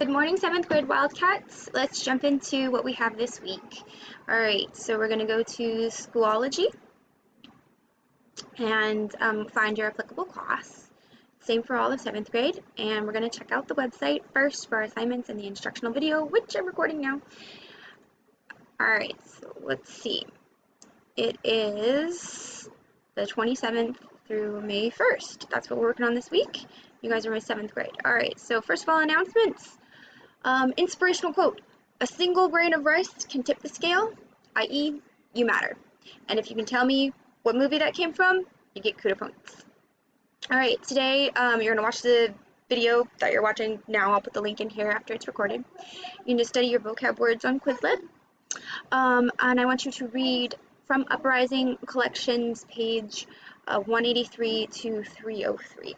Good morning, 7th grade Wildcats. Let's jump into what we have this week. Alright, so we're going to go to Schoology and find your applicable class. Same for all of 7th grade, and we're going to check out the website first for our assignments and the instructional video, which I'm recording now. Alright, so let's see. It is the 27th through May 1st. That's what we're working on this week. You guys are my 7th grade. Alright, so first of all, announcements. Inspirational quote: a single grain of rice can tip the scale, i.e. you matter. And if you can tell me what movie that came from, you get kudo points. Alright, today you're going to watch the video that you're watching now. I'll put the link in here after it's recorded. You need to study your vocab words on Quizlet. And I want you to read From Uprising Collections, page 183 to 303.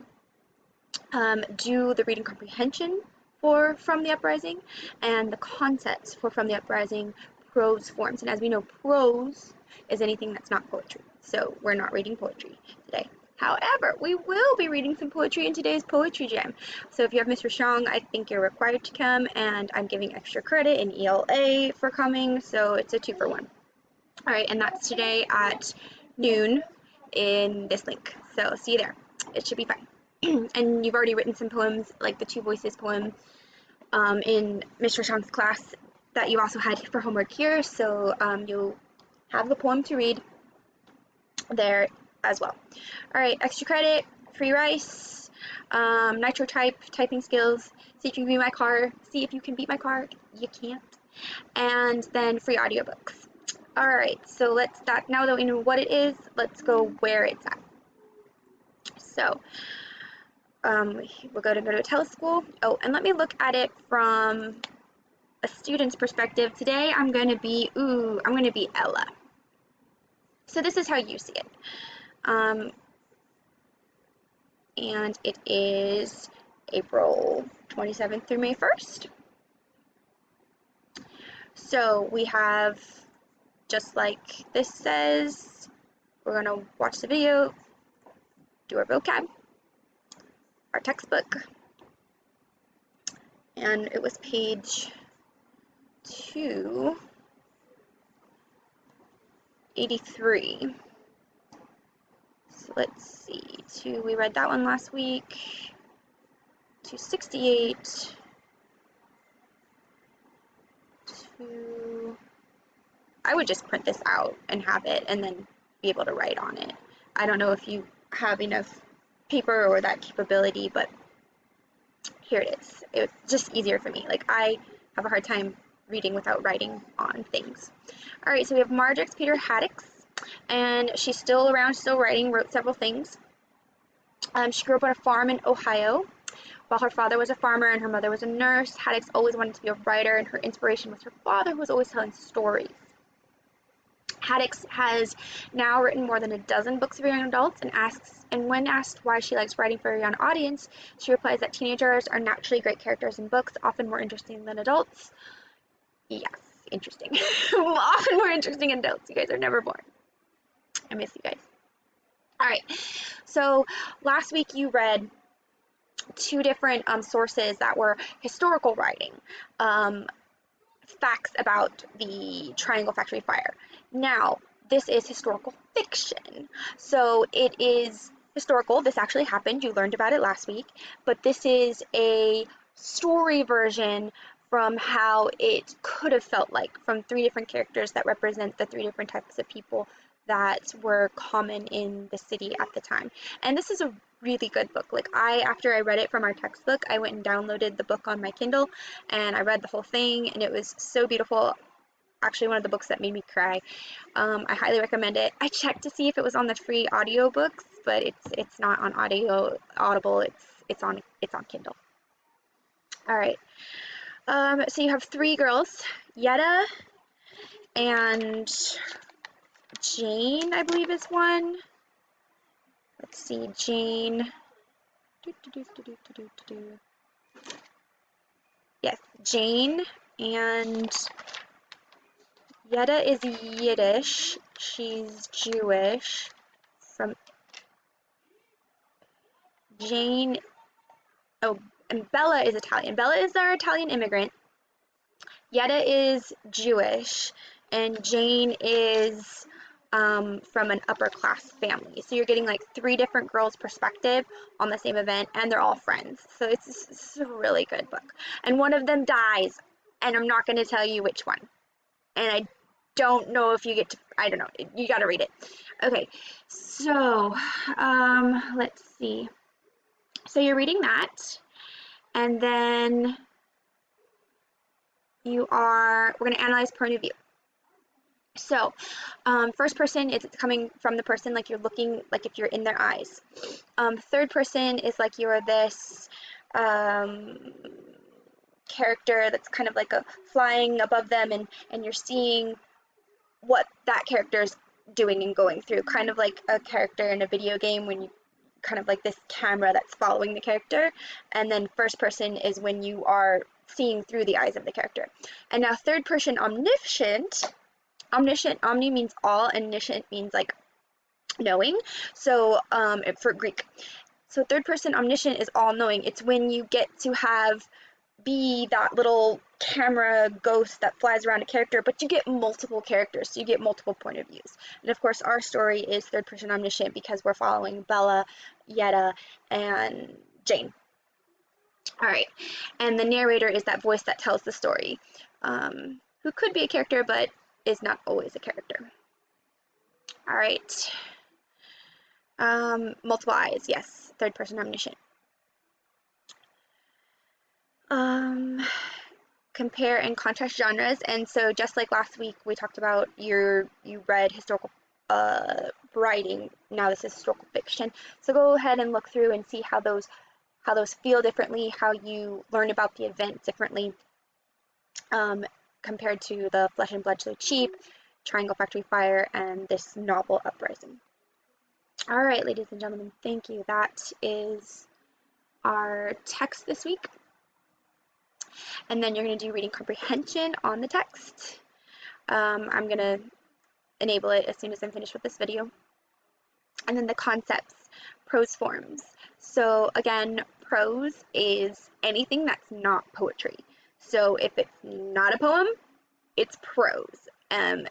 Do the reading comprehension for From the Uprising and the concepts for From the Uprising prose forms. And as we know, prose is anything that's not poetry. So we're not reading poetry today. However, we will be reading some poetry in today's Poetry Jam. So if you have Mr. Strong, I think you're required to come, and I'm giving extra credit in ELA for coming, so it's a 2-for-1. Alright, and that's today at noon in this link. So see you there. It should be fun. And you've already written some poems, like the Two Voices poem in Mr. Strong's class that you also had for homework here, so you'll have the poem to read there as well. Alright, extra credit, free rice, nitro typing skills, see if you can beat my car, you can't, and then free audiobooks. Alright, so now that we know what it is, let's go where it's at. So, we're going to go to a teleschool. Oh, and let me look at it from a student's perspective. Today I'm going to be Ella. So this is how you see it. And it is April 27th through May 1st. So we have, just like this says, we're going to watch the video, do our vocab, our textbook, and it was page 283. So let's see, we read that one last week, 268, I would just print this out and have it and then be able to write on it. I don't know if you have enough paper or that capability, but here it is. It's just easier for me. Like, I have a hard time reading without writing on things. Alright, so we have Margix Peter Haddix, and she's still around, still writing, wrote several things. She grew up on a farm in Ohio. While her father was a farmer and her mother was a nurse, Haddix always wanted to be a writer, and her inspiration was her father, who was always telling stories. Haddix has now written more than a dozen books for young adults, and when asked why she likes writing for a young audience, she replies that teenagers are naturally great characters in books, often more interesting than adults. Yes, interesting. Often more interesting than adults. You guys are never bored. I miss you guys. Alright, so last week you read two different sources that were historical writing. Facts about the Triangle Factory fire. Now, this is historical fiction. So it is historical. This actually happened. You learned about it last week. But this is a story version from how it could have felt like, from 3 different characters that represent the 3 different types of people that were common in the city at the time. And this is a really good book. Like, after I read it from our textbook, I went and downloaded the book on my Kindle, and I read the whole thing, and it was so beautiful. Actually, one of the books that made me cry. I highly recommend it. I checked to see if it was on the free audiobooks, but it's not on Audible. It's on Kindle. All right. So you have 3 girls, Yetta and Jane, I believe is one. Let's see, Jane. Yes, Jane, and Yetta is Yiddish. She's Jewish. From Jane, oh, and Bella is Italian. Bella is our Italian immigrant. Yetta is Jewish, and Jane is from an upper class family. So you're getting like 3 different girls' perspective on the same event, and they're all friends. So it's a really good book. And one of them dies, and I'm not going to tell you which one. And I don't know if you get to, I don't know, you got to read it. Okay, so let's see. So you're reading that, and then we're going to analyze point of view. So, first person is coming from the person, like you're looking, like if you're in their eyes. Third person is like you're this character that's kind of like flying above them, and you're seeing what that character is doing and going through, kind of like a character in a video game when you kind of like this camera that's following the character. And then first person is when you are seeing through the eyes of the character. And now third person omniscient, omni means all, and omniscient means like knowing. So for Greek. So third person omniscient is all knowing. It's when you get to be that little camera ghost that flies around a character, but you get multiple characters, so you get multiple point of views. And of course our story is third person omniscient because we're following Bella, Yetta, and Jane. All right, and the narrator is that voice that tells the story, who could be a character but is not always a character. All right, multiple eyes, yes, third person omniscient. Compare and contrast genres, and so just like last week we talked about you read historical writing, now this is historical fiction, so go ahead and look through and see how those feel differently, how you learn about the event differently, compared to the Flesh and Blood So Cheap, Triangle Factory Fire, and this novel Uprising. All right, ladies and gentlemen, thank you. That is our text this week. And then you're going to do reading comprehension on the text. I'm going to enable it as soon as I'm finished with this video. And then the concepts, prose forms. So again, prose is anything that's not poetry. So if it's not a poem, it's prose. And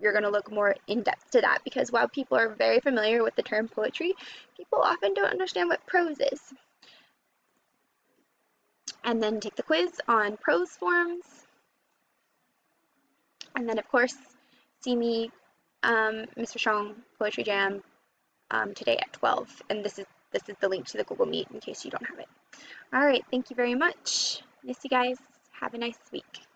you're going to look more in depth to that, because while people are very familiar with the term poetry, people often don't understand what prose is. And then take the quiz on prose forms. And then of course, see me, Mr. Chong, Poetry Jam, today at 12. And this is the link to the Google Meet in case you don't have it. All right, thank you very much. Miss you guys. Have a nice week.